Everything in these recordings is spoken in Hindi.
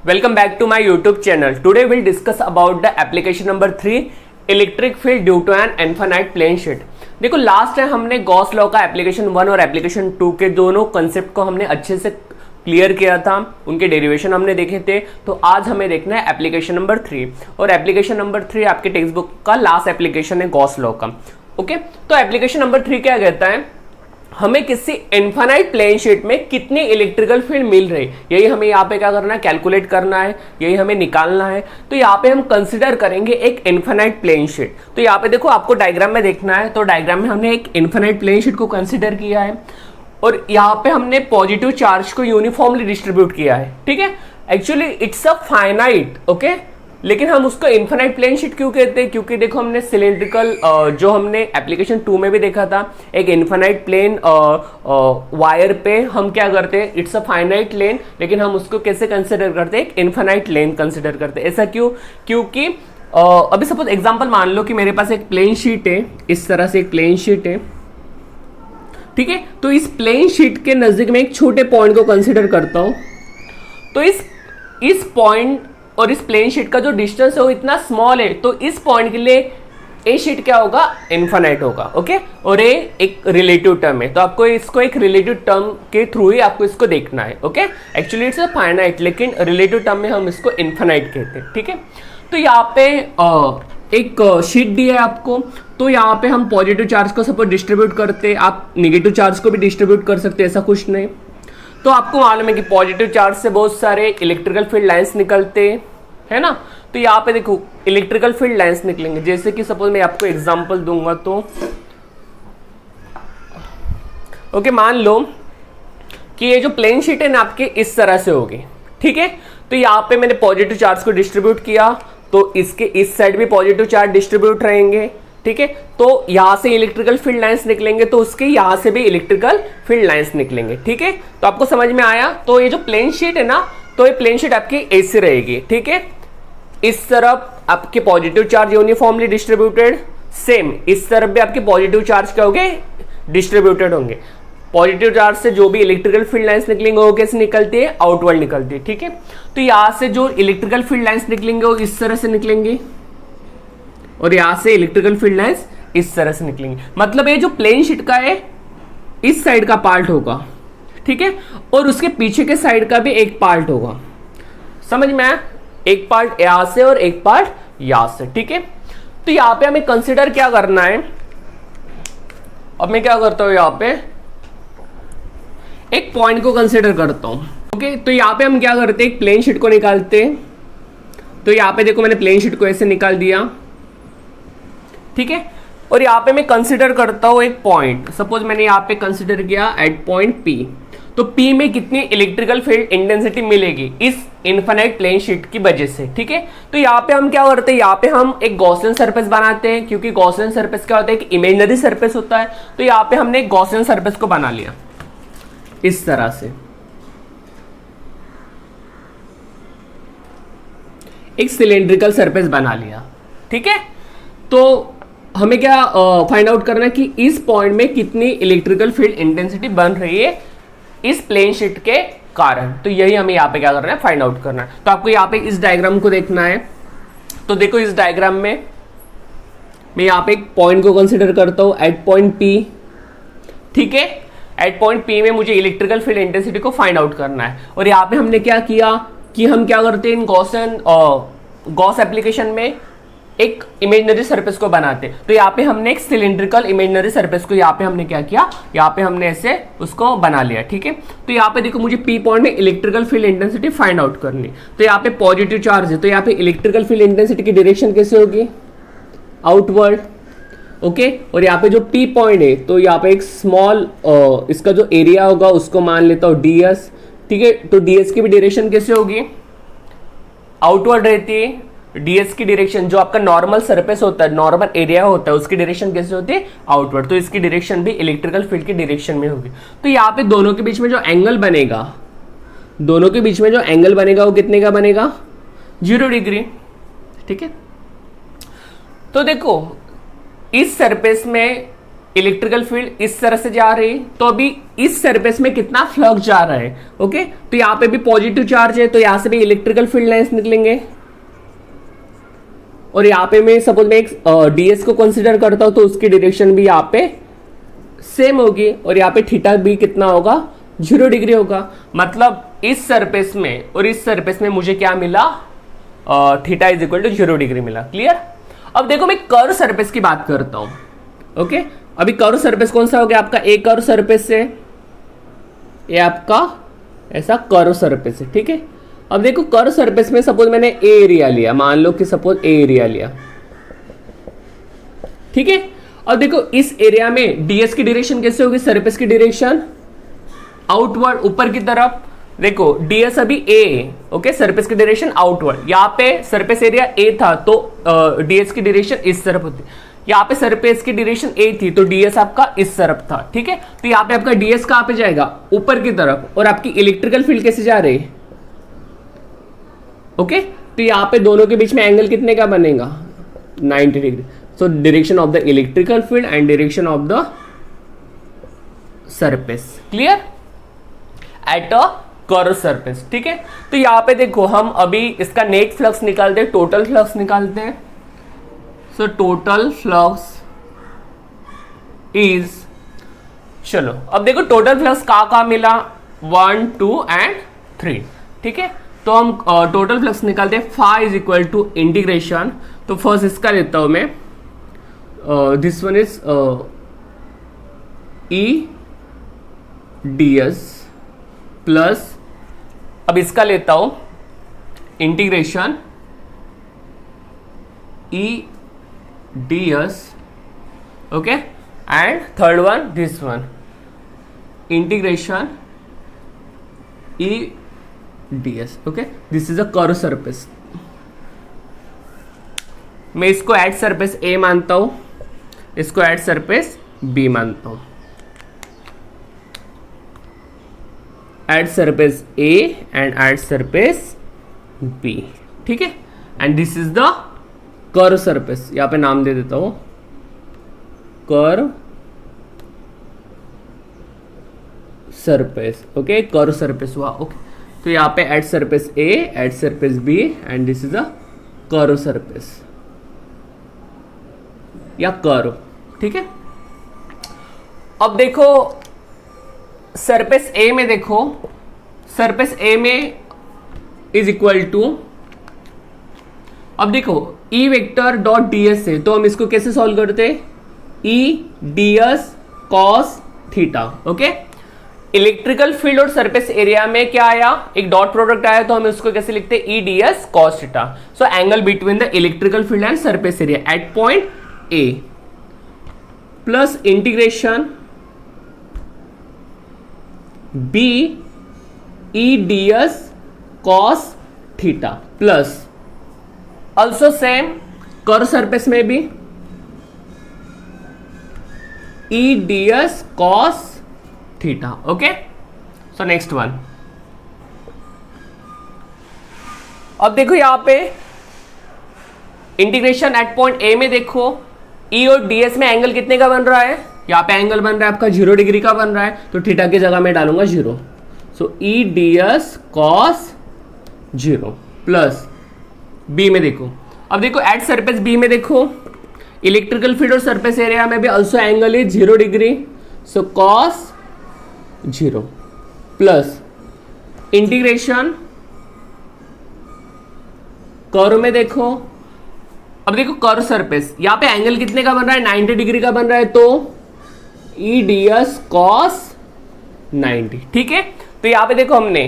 Welcome back to my YouTube channel. Today we'll discuss about the application number 3 electric field due to an infinite plane sheet. देखो लास्ट टाइम हमने गॉस लॉ का एप्लीकेशन 1 और एप्लीकेशन 2 के दोनों कंसेप्ट को हमने अच्छे से क्लियर किया था, उनके डेरिवेशन हमने देखे थे। तो आज हमें देखना है एप्लीकेशन नंबर 3 और एप्लीकेशन नंबर 3 आपके टेक्स्ट बुक का लास्ट एप्लीकेशन है गॉस लॉ का। ओके, तो एप्लीकेशन नंबर 3 क्या कहता है, हमें किसी इनफाइनाइट प्लेन शीट में कितनी इलेक्ट्रिकल फील्ड मिल रही, यही हमें यहाँ पे क्या करना है, कैलकुलेट करना है, यही हमें निकालना है। तो यहाँ पे हम कंसिडर करेंगे एक इनफाइनाइट प्लेन शीट। तो यहाँ पे देखो आपको डायग्राम में देखना है, तो डायग्राम में हमने एक इनफाइनाइट प्लेन शीट को कंसिडर किया है और यहाँ पे हमने पॉजिटिव चार्ज को यूनिफॉर्मली डिस्ट्रीब्यूट किया है। ठीक है, actually it's a finite, okay, लेकिन हम उसको इनफाइनाइट प्लेन शीट क्यों कहते हैं, क्योंकि देखो हमने सिलेंड्रिकल जो हमने एप्लीकेशन 2 में भी देखा था, एक इनफाइनाइट प्लेन वायर पे हम क्या करते हैं, इट्स अ फाइनाइट लेन, लेकिन हम उसको कैसे कंसिडर करते हैं, एक इनफाइनाइट लेन कंसिडर करते हैं। ऐसा क्यों, क्योंकि अभी सपोज एग्जांपल मान लो कि मेरे पास एक प्लेन शीट है, इस तरह से एक प्लेन शीट है, ठीक है। तो इस प्लेन शीट के नजदीक में एक छोटे पॉइंट को कंसिडर करता हूं, तो इस पॉइंट और इस प्लेन शीट का जो डिस्टेंस है वो इतना स्मॉल है, तो इस पॉइंट के लिए ए शीट क्या होगा, इनफाइनाइट होगा। ओके, और ए एक रिलेटिव टर्म है, तो आपको इसको एक रिलेटिव टर्म के थ्रू ही आपको इसको देखना है। Okay, actually it's a finite, लेकिन रिलेटिव टर्म में हम इसको इनफाइनाइट कहते हैं। ठीक है, तो यहाँ पे एक शीट दिया है आपको, तो यहाँ पे हम पॉजिटिव चार्ज को सपोज डिस्ट्रीब्यूट करते हैं, आप नेगेटिव चार्ज को भी डिस्ट्रीब्यूट कर सकते हैं, ऐसा कुछ नहीं। तो आपको मालूम है कि पॉजिटिव चार्ज से बहुत सारे इलेक्ट्रिकल फील्ड लाइंस निकलते हैं ना। तो यहाँ पे देखो इलेक्ट्रिकल फील्ड लाइंस निकलेंगे, जैसे कि सपोज मैं आपको एग्जांपल दूंगा तो ओके, मान लो कि ये जो प्लेन शीट है ना आपके इस तरह से होगी। ठीक है, तो यहाँ पे मैंने पॉजिटिव चार्ज को डिस्ट्रीब्यूट किया, तो इसके इस साइड भी पॉजिटिव चार्ज डिस्ट्रीब्यूट रहेंगे। ठीक है, तो यहां से इलेक्ट्रिकल फील्ड लाइंस निकलेंगे, तो उसके यहां से भी इलेक्ट्रिकल फील्ड लाइंस निकलेंगे। ठीक है, तो आपको समझ में आया। तो ये जो प्लेन शीट है ना, तो ये प्लेन शीट आपकी ऐसे रहेगी। ठीक है, इस तरफ आपके positive charge uniformly distributed, same इस तरफ भी आपके पॉजिटिव चार्ज क्या होंगे, डिस्ट्रीब्यूटेड होंगे। पॉजिटिव चार्ज से जो भी इलेक्ट्रिकल फील्ड लाइंस निकलेंगे वो कैसे निकलती है, आउटवर्ड निकलती है। ठीक है, तो यहां से जो इलेक्ट्रिकल फील्ड लाइंस निकलेंगे वो इस तरह से निकलेंगे और यहां से इलेक्ट्रिकल फील्ड लाइंस इस तरह से निकलेंगे। मतलब ये जो प्लेन शीट का है इस साइड का पार्ट होगा, ठीक है, और उसके पीछे के साइड का भी एक पार्ट होगा। समझ में आया, एक पार्ट यहां से और एक पार्ट यहां से। ठीक है, तो यहां पे हमें कंसिडर क्या करना है, अब मैं क्या करता हूं, यहां पे एक पॉइंट को कंसिडर करता हूं। ओके, तो यहां पे हम क्या करते हैं, एक प्लेन शीट को निकालते हैं। तो यहां पे देखो मैंने प्लेन शीट को ऐसे निकाल दिया। ठीक है, और यहाँ पे मैं कंसिडर करता हूँ एक पॉइंट, सपोज मैंने यहाँ पे कंसिडर किया एट पॉइंट P, तो P में कितनी इलेक्ट्रिकल फील्ड इंटेंसिटी मिलेगी इस इनफाइनाइट प्लेन शीट की वजह से। ठीक है, तो यहाँ पे हम क्या करते हैं, यहाँ पे हम एक गॉसियन सरफेस बनाते हैं, क्योंकि गॉसियन सरफेस क्या होता है, कि इमेजिनरी सरफेस होता है। तो यहाँ पे हमने एक गॉसियन सरफेस को बना लिया इस तरह से, एक सिलेंड्रिकल सरफेस बना लिया। ठीक है, तो हमें क्या फाइंड आउट करना है कि इस पॉइंट में कितनी इलेक्ट्रिकल फील्ड इंटेंसिटी बन रही है इस प्लेन शीट के कारण। तो यही हमें यहाँ पे क्या करना है, फाइंड आउट करना है। तो आपको यहाँ पे इस डायग्राम को देखना है। तो देखो इस डायग्राम में मैं यहाँ पे एक पॉइंट को कंसिडर करता हूँ एट पॉइंट P। ठीक है, एट पॉइंट P में मुझे इलेक्ट्रिकल फील्ड इंटेंसिटी को फाइंड आउट करना है। और यहाँ पे हमने क्या किया कि हम क्या करते हैं, इन गॉस एप्लीकेशन में एक इमेजिनरी सरफेस को बनाते। तो यहाँ पे हमने एक सिलेंड्रिकल इमेजिनरी सरफेस को यहाँ पे हमने क्या किया, यहाँ पे हमने ऐसे उसको बना लिया। ठीक है, तो यहाँ पे देखो मुझे P पॉइंट में electrical field intensity find out करनी। तो यहाँ पे पॉजिटिव चार्ज है, तो यहाँ पे इलेक्ट्रिकल फील्ड इंटेंसिटी की डायरेक्शन कैसे होगी, आउटवर्ड। ओके, और यहाँ पे जो P पॉइंट है, तो यहाँ पे एक स्मॉल इसका जो एरिया होगा उसको मान लेता हूँ DS। ठीक है, तो DS की भी डायरेक्शन कैसे होगी, आउटवर्ड रहती है। DS की डायरेक्शन जो आपका नॉर्मल सरफेस होता है, नॉर्मल एरिया होता है, उसकी डायरेक्शन कैसे होती है, आउटवर्ड। तो इसकी डायरेक्शन भी इलेक्ट्रिकल फील्ड की डायरेक्शन में होगी। तो यहाँ पे दोनों के बीच में जो एंगल बनेगा, दोनों के बीच में जो एंगल बनेगा वो कितने का बनेगा, 0 डिग्री। ठीक है, तो देखो इस सरफेस में इलेक्ट्रिकल फील्ड इस तरह से जा रही है, तो अभी इस सरफेस में कितना फ्लक्स जा रहा है। ओके, तो यहाँ पे भी पॉजिटिव चार्ज है, तो यहाँ से भी इलेक्ट्रिकल फील्ड लाइंस निकलेंगे। और यहाँ पे मैं सपोज मैं एक डीएस को कंसिडर करता हूं, तो उसकी डायरेक्शन भी यहाँ पे सेम होगी, और यहाँ पे थीटा भी कितना होगा, 0 डिग्री होगा। मतलब इस सरफेस में और इस सरफेस में मुझे क्या मिला, theta is equal to 0 degree मिला। क्लियर। अब देखो मैं कर्व सरफेस की बात करता हूं। ओके, अभी कर्व सरफेस कौन सा हो गया आपका, ए कर्व सरफेस है, ये आपका ऐसा कर्व सरफेस है। ठीक है, अब देखो कर्व सरफेस में सपोज मैंने ए एरिया लिया, मान लो कि सपोज ए एरिया लिया। ठीक है, अब देखो इस एरिया में डीएस की डायरेक्शन कैसे होगी, सरफेस की डायरेक्शन आउटवर्ड, ऊपर की तरफ। देखो डीएस अभी ए, ओके, सरफेस की डायरेक्शन आउटवर्ड। यहाँ पे सरफेस एरिया ए था, तो डीएस की डायरेक्शन इस तरफ होती। यहाँ पे सरफेस की डायरेक्शन ए थी, तो डीएस आपका इस तरफ था। ठीक है, तो यहाँ पे आपका डीएस कहाँ पे जाएगा, ऊपर की तरफ। और आपकी इलेक्ट्रिकल फील्ड कैसे जा रही है, ओके, तो यहाँ पे दोनों के बीच में एंगल कितने का बनेगा, 90 degree. So direction of the electrical field and direction of the surface. Clear, at a curve surface. ठीक है, तो यहाँ पे देखो हम अभी इसका नेट फ्लक्स निकालते हैं, टोटल फ्लक्स निकालते हैं। सो टोटल फ्लक्स इज, चलो अब देखो टोटल फ्लक्स कहाँ मिला, 1 2 एंड 3। ठीक है, तो हम टोटल फ्लक्स निकालते हैं। Phi is equal to integration, तो फर्स्ट इसका लेता हूं मैं, this one is E D S plus, अब इसका लेता हूं integration E D S, okay, and third one this one integration E ds, okay, this is a curve surface। मैं इसको एट सरफेस A मानता हूं, इसको एट सरफेस B मानता हूं, at surface A and at surface B। ठीक है, and this is the curve surface, यहां पे नाम दे देता हूं curve surface. Okay, curve surface हुआ। ओके, तो यहाँ पे at surface A, at surface B, and this is a curve surface या कर्व। ठीक है, अब देखो सरफेस ए में, देखो सरफेस ए में इज इक्वल टू, अब देखो ई वेक्टर डॉट डीएस है, तो हम इसको कैसे सॉल्व करते हैं, E DS cos theta. Okay, electrical field और सरफेस एरिया में क्या आया, एक डॉट प्रोडक्ट आया, तो हम इसको कैसे लिखते हैं, E D S cos theta. So angle between the electrical field and surface area at point A, plus integration B E D S cos theta, plus also same curve surface में भी E D S cos theta. Okay, so next one, अब देखो यहां पे इंटीग्रेशन एट पॉइंट ए में देखो ई और डीएस में एंगल कितने का बन रहा है, यहां पे एंगल बन रहा है आपका 0 डिग्री का बन रहा है, तो थीटा की जगह में डालूंगा 0। सो ई डीएस कॉस 0 प्लस बी में देखो, अब देखो एट सरफेस बी में देखो इलेक्ट्रिकल फील्ड और सरफेस एरिया में भी also angle is 0 degree, so cos 0 plus integration curve में देखो, अब देखो कर्व सरफेस यहां पे एंगल कितने का बन रहा है, 90 डिग्री का बन रहा है, तो ई डी एस कॉस 90। ठीक है, तो यहां पे देखो हमने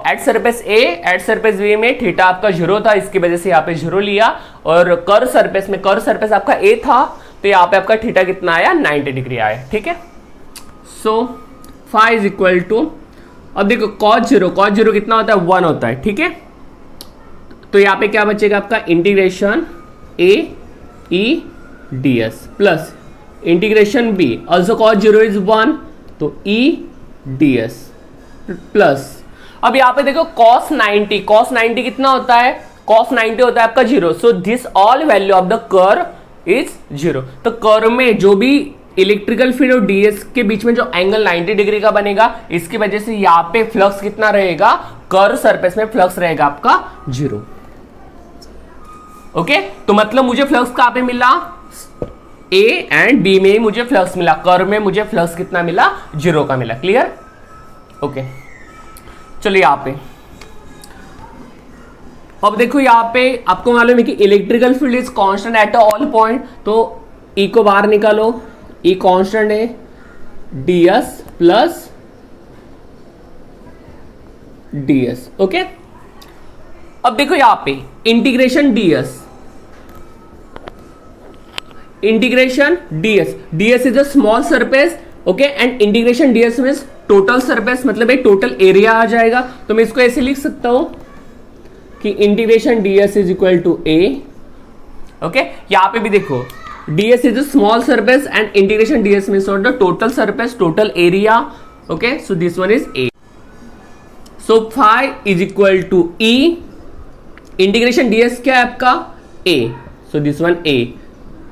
at surface A, at surface B में थीटा आपका 0 था, इसकी वजह से यहां पे 0 लिया, और कर्व सरफेस में, कर्व सरफेस आपका ए था, तो यहां पे आपका थीटा कितना आया, 90 डिग्री आया। ठीक है, so phi is equal to, अब देखो कॉस 0 कितना होता है, 1 होता है। ठीक है, तो यहां पे क्या बचेगा आपका integration A E D S plus integration B, also cos 0 is 1, तो ई डी एस प्लस, अब यहां पे देखो cos 90 कितना होता है, cos 90 होता है आपका 0, so this all value of the curve is 0। तो कर्व में जो भी इलेक्ट्रिकल फील्ड और डीएस के बीच में जो एंगल 90 डिग्री का बनेगा, इसकी वजह से यहाँ पे फ्लक्स कितना रहेगा, कर्व सरफेस में फ्लक्स रहेगा आपका 0। ओके, तो मतलब मुझे फ्लक्स कहां पे मिला, ए एंड बी में मुझे फ्लक्स मिला, कर्व में मुझे फ्लक्स कितना मिला, 0 का मिला। क्लियर? ओके, चलिए यहां पे अब देखो, यहां पे आपको मालूम है कि electrical field is constant at all point, तो ई को बाहर निकालो, ई कांस्टेंट है, डीएस प्लस डीएस। ओके, अब देखो यहां पे integration DS, integration DS, DS is a small surface, okay, and integration DS means total surface, मतलब एक टोटल एरिया आ जाएगा। तो मैं इसको ऐसे लिख सकता हूं कि integration DS is equal to A. Okay, यहां पे भी देखो DS is a small surface and integration DS means the total surface, total area. Okay, so this one is A. So phi is equal to E, integration DS क्या है आपका, A, so this one A,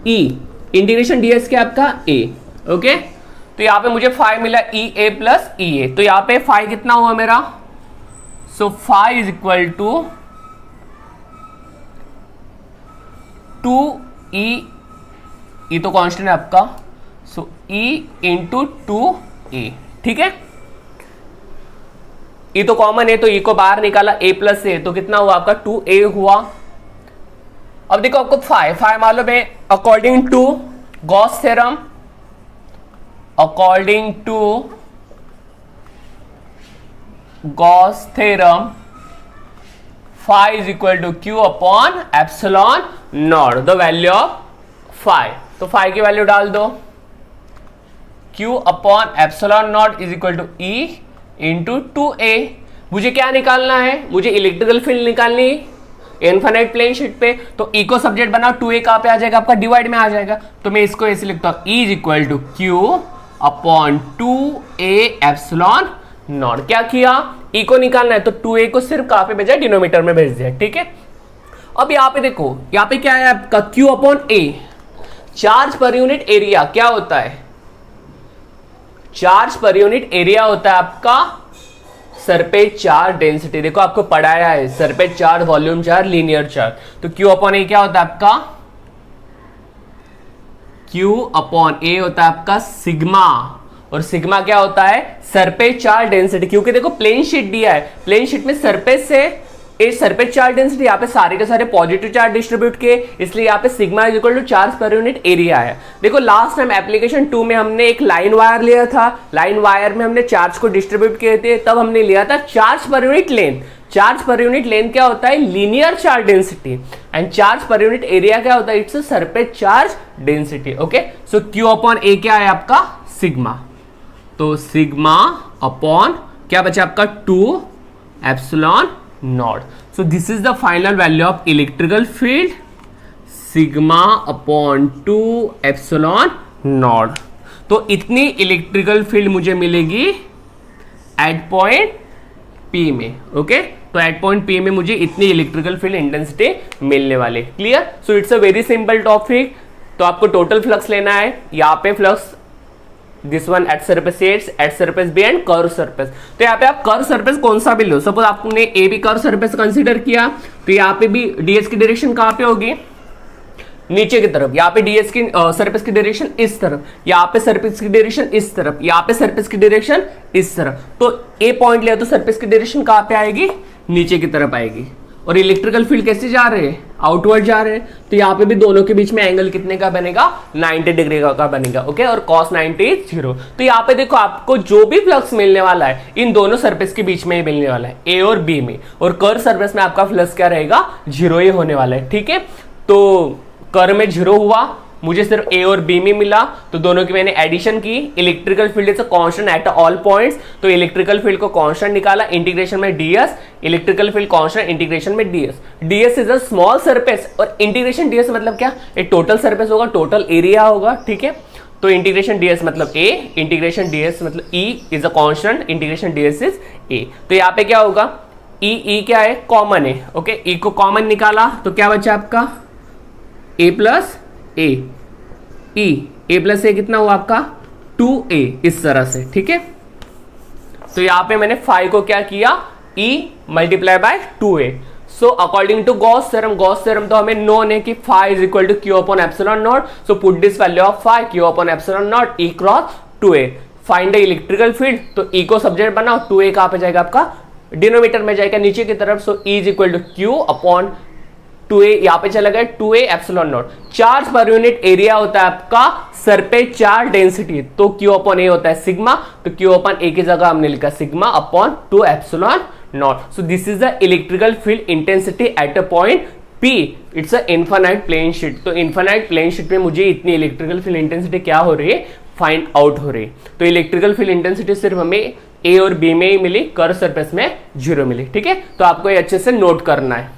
E integration DS क्या है आपका ए। ओके, तो यहां पे मुझे फाई मिला ई ए प्लस ई ए, तो यहां पे फाई कितना हुआ मेरा, so phi is equal to 2e, E तो कांस्टेंट है आपका, सो ई इंटू 2a। ठीक है, ई तो कॉमन है, तो ई को बाहर निकाला, a प्लस ए, तो कितना हुआ आपका 2a हुआ। अब देखो आपको फाई मालूम है, according to Gauss theorem, according to Gauss theorem, phi is equal to Q upon epsilon naught, the value of phi. तो फाई की वैल्यू डाल दो, Q upon epsilon naught is equal to E into 2a। मुझे क्या निकालना है, मुझे इलेक्ट्रिकल फील्ड निकालनी इनफाइनाइट प्लेन शीट पे, तो ई को सब्जेक्ट बनाओ, 2a कहां पे आ जाएगा आपका, डिवाइड में आ जाएगा। तो मैं इसको ऐसे लिखता हूं, E is equal to Q upon 2a epsilon naught. क्या किया, ई को निकालना है तो 2a को सिर्फ कहां पे भेजा, डिनोमिनेटर में भेज दिया। ठीक है, अब यहां पे देखो, यहां पे क्या है आपका Q upon A, charge per unit area क्या होता है, चार्ज पर यूनिट एरिया होता है आपका सरफेस चार्ज डेंसिटी। देखो आपको पढ़ाया है, surface charge, volume charge, linear charge. तो Q अपॉन A क्या होता है आपका, Q अपॉन A होता है आपका सिग्मा, और सिग्मा क्या होता है, सरफेस चार्ज डेंसिटी। क्योंकि देखो प्लेन शीट दिया है, प्लेन शीट में सरफेस से ए सरफेस चार्ज डेंसिटी, यहाँ पे सारे के सारे पॉजिटिव चार्ज डिस्ट्रीब्यूट किए, इसलिए यहाँ पे sigma is equal to charge per unit area है। देखो लास्ट टाइम एप्लीकेशन 2 में हमने एक लाइन वायर लिया था, लाइन वायर में हमने चार्ज को डिस्ट्रीब्यूट किए थे, तब हमने लिया था charge per unit length. Charge per unit length क्या होता है, linear charge density, and charge per unit area क्या होता है, its surface charge density. Okay, so Q upon A क्या है आपका, सिग्मा। तो सिग्मा अपॉन क्या बचा आपका 2 epsilon naught. So this is the final value of electrical field, sigma upon 2 epsilon naught. तो इतनी इलेक्ट्रिकल फील्ड मुझे मिलेगी एट पॉइंट P में। ओके, तो एट पॉइंट P में मुझे इतनी इलेक्ट्रिकल फील्ड इंटेंसिटी मिलने वाले। Clear? So it's a very simple topic. तो आपको टोटल फ्लक्स लेना है, यहाँ पे flux this one at surface A, at surface B and curve surface. तो यहाँ पे आप कर्व सरफेस कौन सा भी लो, सपोज आपने A B curve surface consider किया, तो यहाँ पे भी डीएस की डायरेक्शन कहाँ पे होगी, नीचे की तरफ। यहाँ पे डीएस की सरफेस की डायरेक्शन इस तरफ, यहाँ पे सरफेस की डायरेक्शन इस तरफ, यहाँ पे सरफेस की डायरेक्शन इस तरफ। तो ए पॉइंट लिया तो सरफेस की डायरेक्शन कहाँ पे आएगी, नीचे की तरफ आएगी। और इलेक्ट्रिकल फील्ड कैसे जा रहे हैं, आउटवर्ड जा रहे हैं। तो यहाँ पे भी दोनों के बीच में एंगल कितने का बनेगा, 90 डिग्री का बनेगा। ओके, और cos 90 इज 0। तो यहाँ पे देखो आपको जो भी फ्लक्स मिलने वाला है इन दोनों सरफेस के बीच में ही मिलने वाला है, ए और बी में। और कर्व सरफेस में आपका फ्लक्स क्या रहेगा, 0 ही होने वाला है। ठीक है, तो कर्व में 0 हुआ, मुझे सिर्फ ए और बी में मिला, तो दोनों की मैंने एडिशन की। Electrical field is a constant at all points, तो इलेक्ट्रिकल फील्ड को कांस्टेंट निकाला, इंटीग्रेशन में DS, electrical field constant, integration में DS. DS is a small surface, और इंटीग्रेशन डीएस मतलब क्या, एक टोटल सरफेस होगा, टोटल एरिया होगा। ठीक है, तो इंटीग्रेशन डीएस मतलब ए, इंटीग्रेशन डीएस मतलब E is a constant, integration DS is a. तो यहाँ पे क्या होगा, ई क्या है, कॉमन है। ओके, ई को कॉमन निकाला तो क्या बचा आपका, ए प्लस ए, ई ए प्लस ए कितना हुआ आपका 2a, इस तरह से, ठीक है। तो यहां पे मैंने फाइव को क्या किया, e multiply by 2a। So according to Gauss theorem तो हमें नोन है कि phi is equal to Q upon epsilon naught. So put this value of phi Q upon epsilon naught e cross 2a। Find the electrical field, तो e को सब्जेक्ट बनाओ, 2a कहां पे जाएगा आपका डिनोमीटर में जाएगा नीचे की तरफ। सो e is equal to Q upon 2a, यहां पे चला गया 2a epsilon naught. Charge per unit area होता है आपका सर पे चार्ज डेंसिटी, तो q अपॉन a होता है सिग्मा, तो q अपॉन a की जगह हमने लिखा sigma upon 2 epsilon naught. So this is the electrical field intensity at a point P। It's a infinite plane sheet. तो इनफाइनाइट प्लेन शीट में मुझे इतनी इलेक्ट्रिकल फील्ड इंटेंसिटी क्या हो रही है, फाइंड आउट हो रही है। तो इलेक्ट्रिकल फील्ड इंटेंसिटी सिर्फ हमें A और B में ही मिली, कर्व सरफेस में 0 मिली, ठीक है। तो आपको ये अच्छे से नोट करना है।